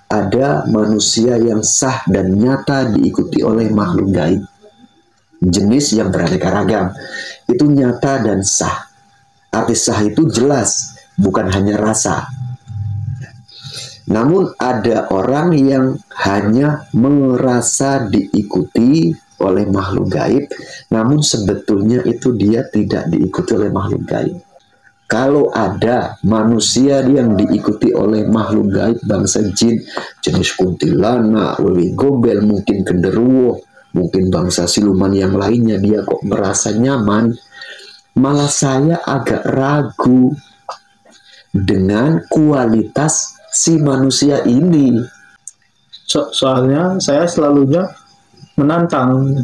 ada manusia yang sah dan nyata diikuti oleh makhluk gaib. Jenis yang beraneka ragam. Itu nyata dan sah. Arti sah itu jelas, bukan hanya rasa. Namun ada orang yang hanya merasa diikuti oleh makhluk gaib, namun sebetulnya itu dia tidak diikuti oleh makhluk gaib. Kalau ada manusia yang diikuti oleh makhluk gaib bangsa jin, jenis kuntilanak, wewe gombel, mungkin genderuwo, mungkin bangsa siluman yang lainnya, dia kok merasa nyaman, malah saya agak ragu dengan kualitas si manusia ini. Soalnya saya selalunya menantang.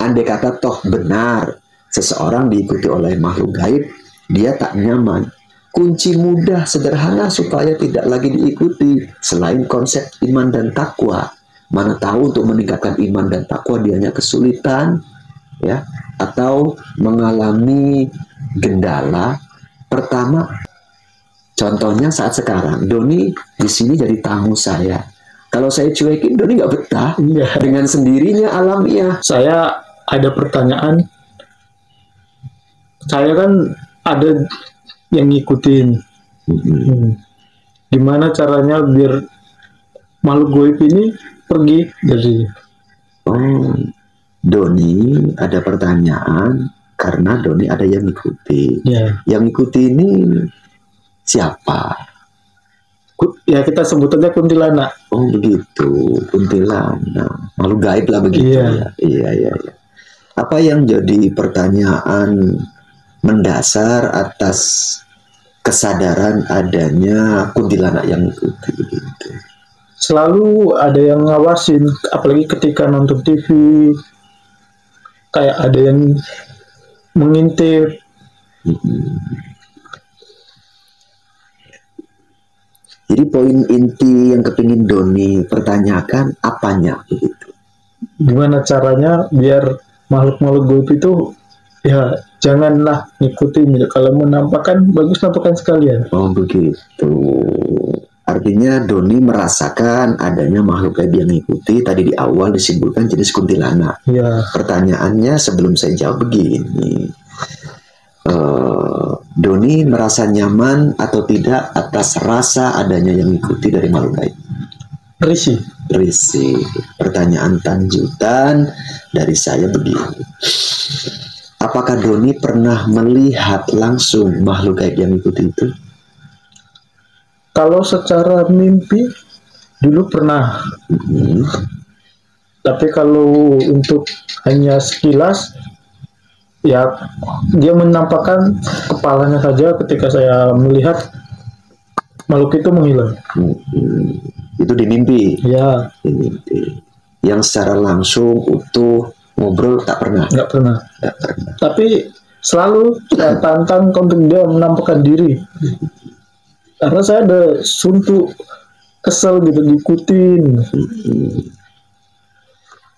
Andai kata toh benar seseorang diikuti oleh makhluk gaib, dia tak nyaman. Kunci mudah sederhana supaya tidak lagi diikuti selain konsep iman dan takwa. Mana tahu untuk meningkatkan iman dan takwa dianya kesulitan, ya, atau mengalami gendala. Pertama, contohnya saat sekarang, Doni di sini jadi tamu saya. Kalau saya cuekin, Doni nggak betah. Dengan sendirinya alamiah. Saya ada pertanyaan. Saya kan ada yang ngikutin. Gimana caranya biar makhluk goib ini pergi dari? Doni ada pertanyaan karena Doni ada yang ngikuti. Yang ngikuti ini siapa? Ya kita sebut aja kuntilanak. Oh begitu, kuntilanak. Makhluk gaib lah begitu. Iya. Apa yang jadi pertanyaan mendasar atas kesadaran adanya kuntilanak yang ngikuti begitu? Selalu ada yang ngawasin, apalagi ketika nonton TV, kayak ada yang mengintip. Jadi poin inti yang kepingin Doni pertanyakan apanya begitu? Gimana caranya biar makhluk-makhluk goib itu ya janganlah ngikutin. Kalau mau nampakkan, bagus nampakkan sekalian. Oh begitu. Artinya Doni merasakan adanya makhluk gaib yang ngikuti. Tadi di awal disimpulkan jenis kuntilanak. Pertanyaannya sebelum saya jawab begini. Doni merasa nyaman atau tidak atas rasa adanya yang mengikuti dari makhluk gaib? Risih. Pertanyaan lanjutan dari saya begini. Apakah Doni pernah melihat langsung makhluk gaib yang mengikuti itu? Kalau secara mimpi dulu pernah. Tapi kalau untuk hanya sekilas, ya dia menampakkan kepalanya saja ketika saya melihat makhluk itu menghilang. Itu di mimpi? Ya. Di mimpi. Yang secara langsung utuh ngobrol tak pernah? Nggak pernah. Tapi selalu saya tantang untuk dia menampakkan diri. Karena saya ada suntuk kesel gitu diikutin.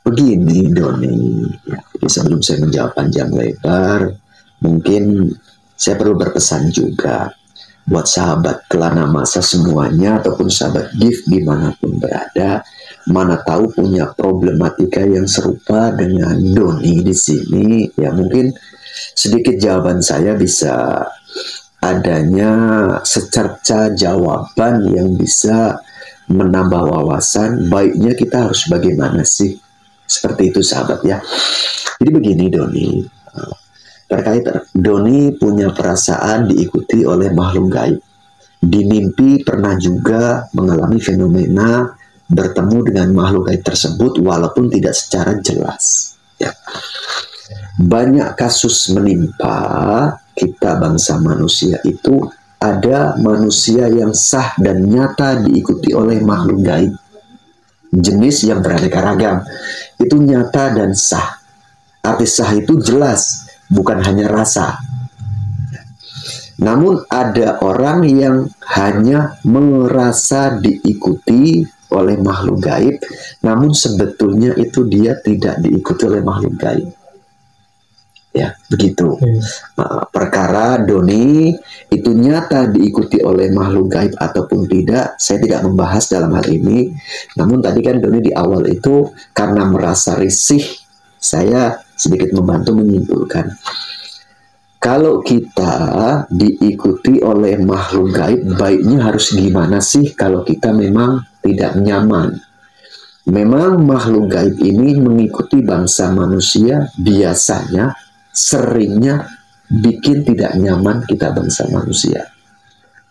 Begini Doni, jadi sebelum saya menjawab panjang lebar, mungkin saya perlu berpesan juga buat sahabat Kelana Masa semuanya ataupun sahabat gift dimanapun berada, mana tahu punya problematika yang serupa dengan Doni di sini, ya mungkin sedikit jawaban saya bisa adanya secerca jawaban yang bisa menambah wawasan. Baiknya kita harus bagaimana sih? Seperti itu sahabat ya. Jadi begini Doni, terkait Doni punya perasaan diikuti oleh makhluk gaib. Di mimpi pernah juga mengalami fenomena bertemu dengan makhluk gaib tersebut walaupun tidak secara jelas ya. Banyak kasus menimpa kita bangsa manusia itu, ada manusia yang sah dan nyata diikuti oleh makhluk gaib. Jenis yang beraneka ragam. Itu nyata dan sah. Arti sah itu jelas, bukan hanya rasa. Namun ada orang yang hanya merasa diikuti oleh makhluk gaib, namun sebetulnya itu dia tidak diikuti oleh makhluk gaib. Ya, begitu. Perkara Doni itu nyata diikuti oleh makhluk gaib ataupun tidak, saya tidak membahas dalam hal ini. Namun tadi kan Doni di awal itu karena merasa risih, saya sedikit membantu menyimpulkan. Kalau kita diikuti oleh makhluk gaib, baiknya harus gimana sih kalau kita memang tidak nyaman? Memang makhluk gaib ini mengikuti bangsa manusia, biasanya seringnya bikin tidak nyaman kita bangsa manusia.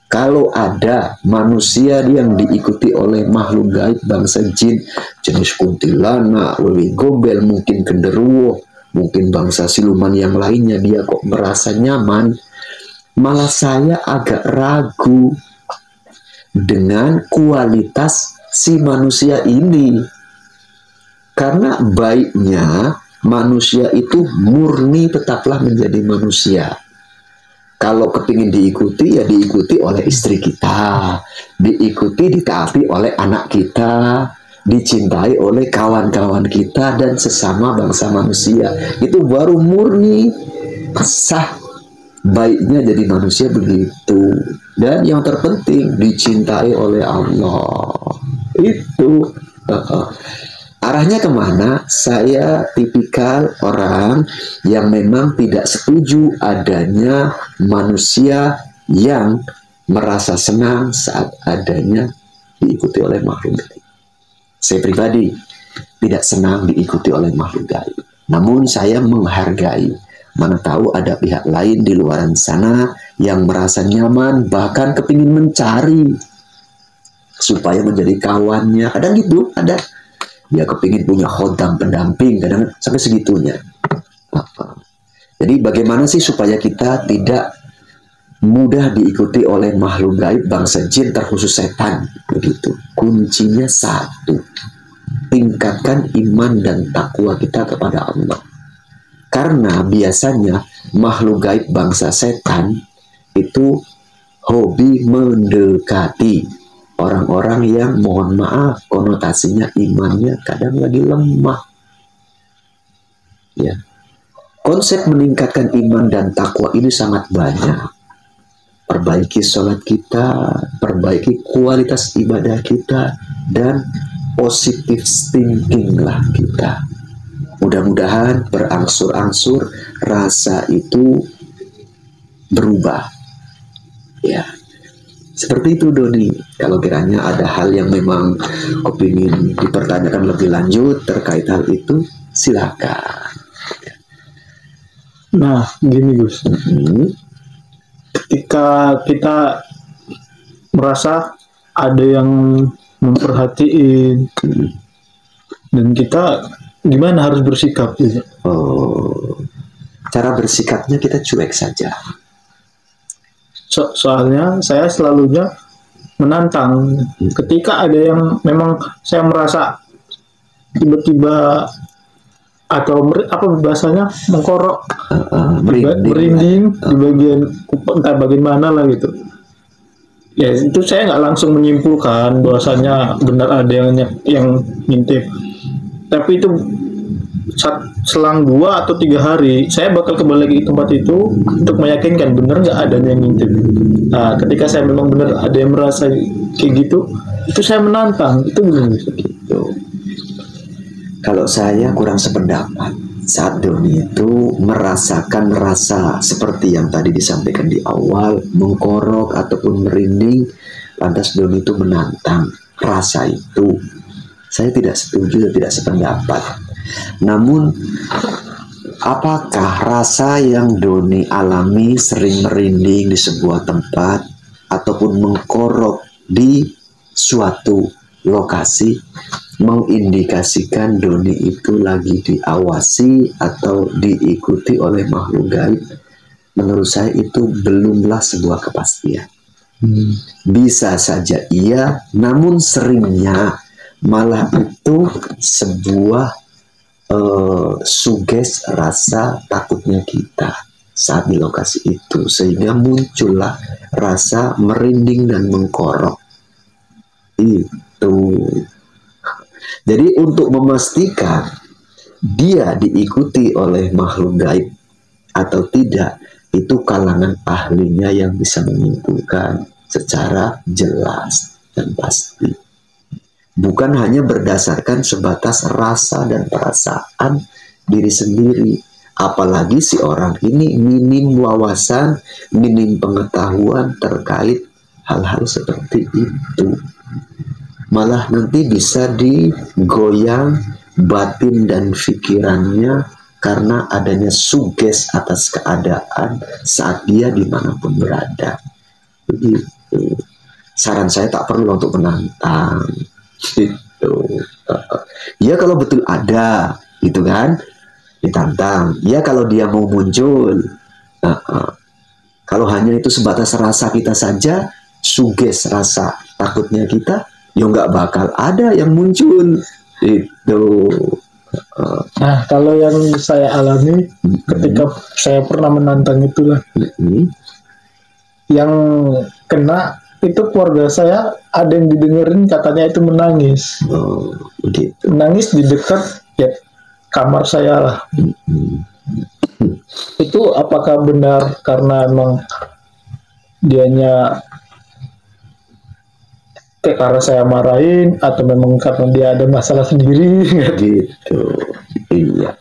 Kalau ada manusia yang diikuti oleh makhluk gaib bangsa jin, jenis kuntilanak, wewe gombel, mungkin genderuwo, mungkin bangsa siluman yang lainnya, dia kok merasa nyaman, malah saya agak ragu dengan kualitas si manusia ini. Karena baiknya manusia itu murni tetaplah menjadi manusia. Kalau kepingin diikuti, ya diikuti oleh istri kita, diikuti, ditaati oleh anak kita, dicintai oleh kawan-kawan kita dan sesama bangsa manusia. Itu baru murni sah. Baiknya jadi manusia begitu. Dan yang terpenting dicintai oleh Allah. Itu arahnya kemana? Saya tipikal orang yang memang tidak setuju adanya manusia yang merasa senang saat adanya diikuti oleh makhluk gaib. Saya pribadi tidak senang diikuti oleh makhluk gaib. Namun saya menghargai. Mana tahu ada pihak lain di luar sana yang merasa nyaman, bahkan kepingin mencari supaya menjadi kawannya. Kadang gitu, ada. Dia kepingin punya khodam pendamping, kadang sampai segitunya. Jadi bagaimana sih supaya kita tidak mudah diikuti oleh makhluk gaib bangsa jin, terkhusus setan? Begitu. Kuncinya satu, tingkatkan iman dan takwa kita kepada Allah. Karena biasanya makhluk gaib bangsa setan itu hobi mendekati orang-orang yang, mohon maaf, konotasinya imannya kadang lagi lemah. Ya. Konsep meningkatkan iman dan takwa ini sangat banyak. Perbaiki sholat kita, perbaiki kualitas ibadah kita, dan positive thinking lah kita. Mudah-mudahan berangsur-angsur rasa itu berubah. Ya. Seperti itu Doni, kalau kiranya ada hal yang memang kepingin dipertanyakan lebih lanjut terkait hal itu, silakan. Nah, gini Gus, ketika kita merasa ada yang memperhatiin, dan kita gimana harus bersikap gitu? Oh, cara bersikapnya kita cuek saja. Soalnya saya selalunya menantang ketika ada yang memang saya merasa tiba-tiba atau apa bahasanya mengkorok, merinding di bagian entah bagian mana lah gitu. Ya itu saya nggak langsung menyimpulkan bahwasanya benar ada yang ngintip, tapi itu selang 2 atau 3 hari saya bakal kembali lagi ke tempat itu untuk meyakinkan benar nggak ada yang ngintip. Nah, ketika saya memang benar ada yang merasa kayak gitu, itu saya menantang. Itu benar gitu. Kalau saya kurang sependapat. Saat Doni itu merasakan rasa seperti yang tadi disampaikan di awal, mengkorok ataupun merinding, lantas Doni itu menantang rasa itu. Saya tidak setuju dan tidak sependapat. Namun, apakah rasa yang Doni alami sering merinding di sebuah tempat ataupun mengkorok di suatu lokasi mengindikasikan Doni itu lagi diawasi atau diikuti oleh makhluk gaib? Menurut saya itu belumlah sebuah kepastian. Bisa saja iya, namun seringnya malah itu sebuah suges rasa takutnya kita saat di lokasi itu, sehingga muncullah rasa merinding dan mengkorok itu. Jadi untuk memastikan dia diikuti oleh makhluk gaib atau tidak, itu kalangan ahlinya yang bisa menyimpulkan secara jelas dan pasti. Bukan hanya berdasarkan sebatas rasa dan perasaan diri sendiri. Apalagi si orang ini minim wawasan, minim pengetahuan terkait hal-hal seperti itu. Malah nanti bisa digoyang batin dan pikirannya karena adanya suges atas keadaan saat dia dimanapun berada. Begitu. Saran saya tak perlu untuk menantang. Gitu. Ya kalau betul ada, gitu kan, ditantang. Ya kalau dia mau muncul. Kalau hanya itu sebatas rasa kita saja, suges rasa takutnya kita, ya nggak bakal ada yang muncul. Itu. Nah, kalau yang saya alami ketika saya pernah menantang itulah, yang kena itu keluarga saya, ada yang didengerin katanya itu menangis. Begitu. Menangis di dekat ya kamar saya lah. Itu apakah benar karena emang dianya karena saya marahin atau memang karena dia ada masalah sendiri? Gitu. Iya.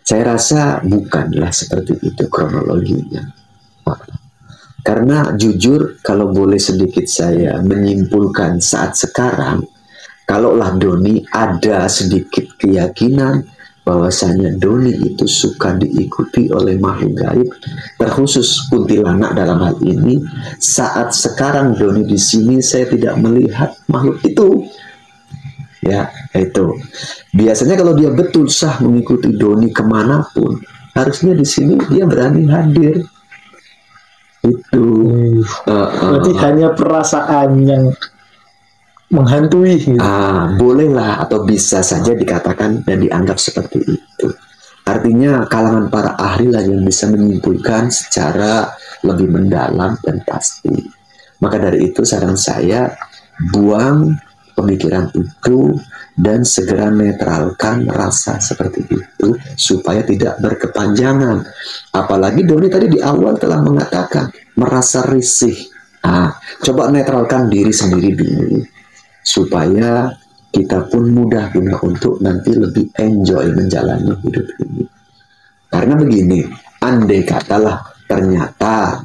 Saya rasa bukanlah seperti itu kronologinya. Karena jujur, kalau boleh sedikit saya menyimpulkan saat sekarang, kalaulah Doni ada sedikit keyakinan bahwasanya Doni itu suka diikuti oleh makhluk gaib, terkhusus kuntilanak dalam hal ini, saat sekarang Doni di sini saya tidak melihat makhluk itu. Ya, itu. Biasanya kalau dia betul sah mengikuti Doni kemanapun, harusnya di sini dia berani hadir. Itu Berarti hanya perasaan yang menghantui gitu. Bolehlah atau bisa saja dikatakan dan dianggap seperti itu. Artinya kalangan para ahli lah yang bisa menyimpulkan secara lebih mendalam dan pasti. Maka dari itu saran saya, buang pemikiran itu dan segera netralkan rasa seperti itu supaya tidak berkepanjangan. Apalagi Doni tadi di awal telah mengatakan merasa risih. Coba netralkan diri sendiri dulu supaya kita pun mudah guna untuk nanti lebih enjoy menjalani hidup ini. Karena begini, andai katalah ternyata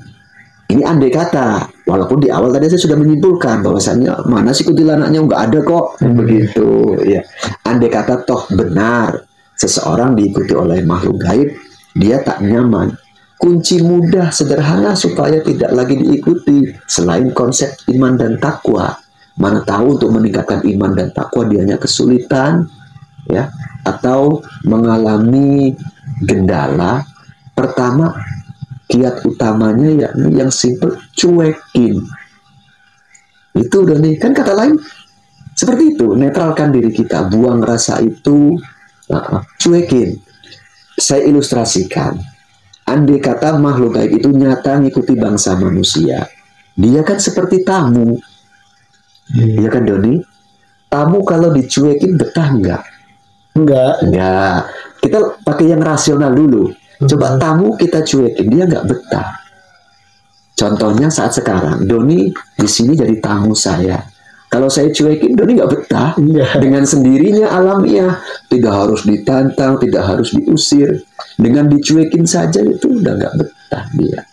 ini andai kata, walaupun di awal tadi saya sudah menyimpulkan bahwasannya mana sih kuntilanaknya, nggak ada kok, begitu ya. Andai kata toh benar seseorang diikuti oleh makhluk gaib, dia tak nyaman. Kunci mudah sederhana supaya tidak lagi diikuti selain konsep iman dan takwa. Mana tahu untuk meningkatkan iman dan takwa dianya kesulitan, ya, atau mengalami gendala. Pertama, kiat utamanya yakni yang simple, cuekin. Itu udah nih, kan kata lain seperti itu, netralkan diri kita, buang rasa itu, cuekin. Saya ilustrasikan, andai kata makhluk gaib itu nyata ngikuti bangsa manusia, dia kan seperti tamu. Iya kan Doni? Tamu kalau dicuekin betah nggak? Enggak. Kita pakai yang rasional dulu. Coba tamu kita cuekin, dia nggak betah. Contohnya saat sekarang, Doni di sini jadi tamu saya. Kalau saya cuekin, Doni nggak betah. Dengan sendirinya alamiah, tidak harus ditantang, tidak harus diusir. Dengan dicuekin saja itu udah nggak betah dia.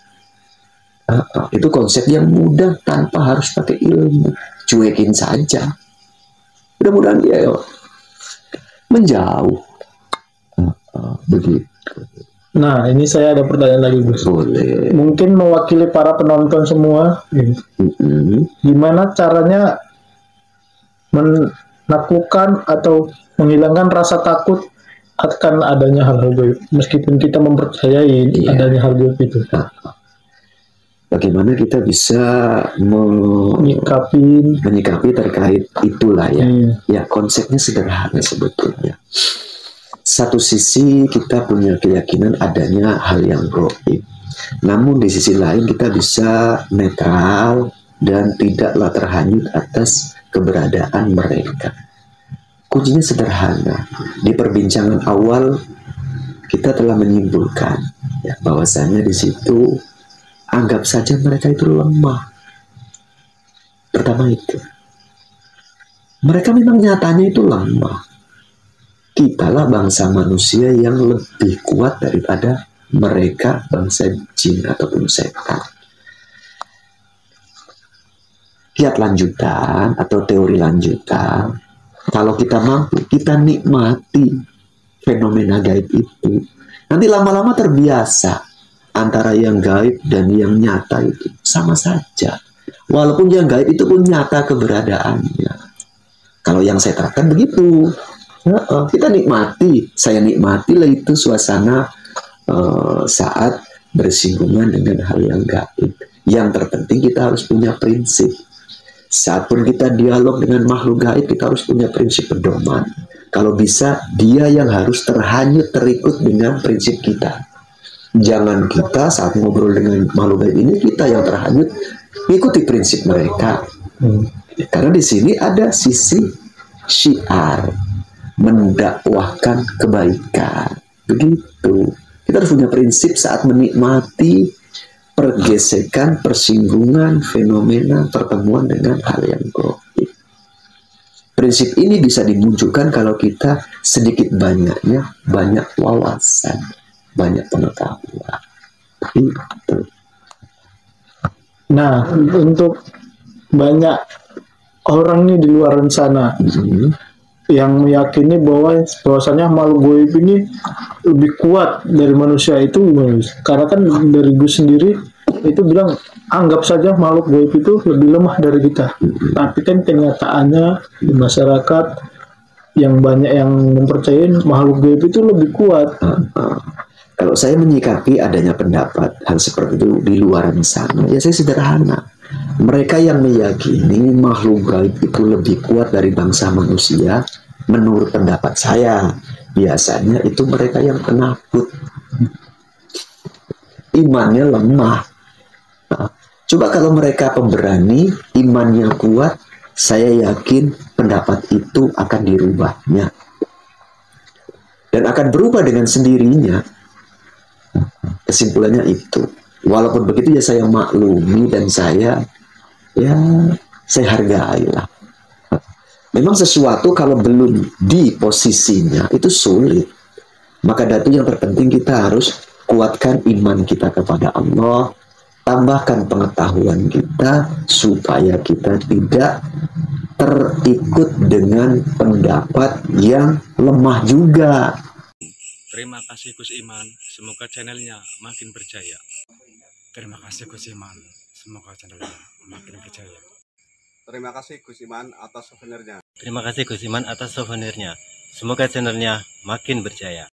Itu konsep yang mudah tanpa harus pakai ilmu. Cuekin saja. Mudah-mudahan dia menjauh. Begitu. Nah, ini saya ada pertanyaan lagi, Gus. Boleh. Mungkin mewakili para penonton semua. Gimana caranya menaklukkan atau menghilangkan rasa takut akan adanya hal-hal gaib, meskipun kita mempercayai adanya hal gaib itu? Bagaimana kita bisa menyikapi terkait itulah ya. Ya, konsepnya sederhana sebetulnya. Satu sisi kita punya keyakinan adanya hal yang gaib. Namun di sisi lain kita bisa netral dan tidaklah terhanyut atas keberadaan mereka. Kuncinya sederhana. Di perbincangan awal kita telah menyimpulkan ya, bahwasanya di situ anggap saja mereka itu lemah. Pertama itu, mereka memang nyatanya itu lemah. Kitalah bangsa manusia yang lebih kuat daripada mereka bangsa jin ataupun setan. Kiat lanjutan atau teori lanjutan, kalau kita mampu, kita nikmati fenomena gaib itu. Nanti lama-lama terbiasa antara yang gaib dan yang nyata itu sama saja. Walaupun yang gaib itu pun nyata keberadaannya. Kalau yang saya terapkan begitu, kita nikmati, saya nikmatilah itu suasana saat bersinggungan dengan hal yang gaib. Yang terpenting kita harus punya prinsip. Saat pun kita dialog dengan makhluk gaib, kita harus punya prinsip pedoman. Kalau bisa, dia yang harus terhanyut, terikut dengan prinsip kita. Jangan kita saat ngobrol dengan makhluk gaib ini, kita yang terhanyut, ikuti prinsip mereka. Karena di sini ada sisi syiar, mendakwahkan kebaikan. Begitu. Kita harus punya prinsip saat menikmati pergesekan, persinggungan, fenomena, pertemuan dengan hal yang gaib. Prinsip ini bisa dimunculkan kalau kita sedikit banyaknya banyak wawasan, banyak pengetahuan. Itu. Nah, untuk banyak orang nih di luar sana yang meyakini bahwasanya makhluk gaib ini lebih kuat dari manusia itu, karena kan dari gue sendiri itu bilang anggap saja makhluk gaib itu lebih lemah dari kita. Tapi kan kenyataannya di masyarakat yang banyak yang mempercayai makhluk gaib itu lebih kuat. Kalau saya menyikapi adanya pendapat hal seperti itu di luar sana, ya saya sederhana. Mereka yang meyakini makhluk gaib itu lebih kuat dari bangsa manusia, menurut pendapat saya, biasanya itu mereka yang penakut. Imannya lemah. Coba kalau mereka pemberani, imannya kuat, saya yakin pendapat itu akan dirubahnya. Dan akan berubah dengan sendirinya. Kesimpulannya itu. Walaupun begitu ya saya maklumi dan saya hargailah. Memang sesuatu kalau belum di posisinya itu sulit. Maka dari itu yang terpenting kita harus kuatkan iman kita kepada Allah, tambahkan pengetahuan kita supaya kita tidak terikut dengan pendapat yang lemah juga. Terima kasih Gus Iman, semoga channelnya makin berjaya. Terima kasih Gus Iman, semoga channelnya makin berjaya. Terima kasih Gus Iman atas souvenirnya. Terima kasih Gus Iman atas souvenirnya. Semoga channelnya makin berjaya.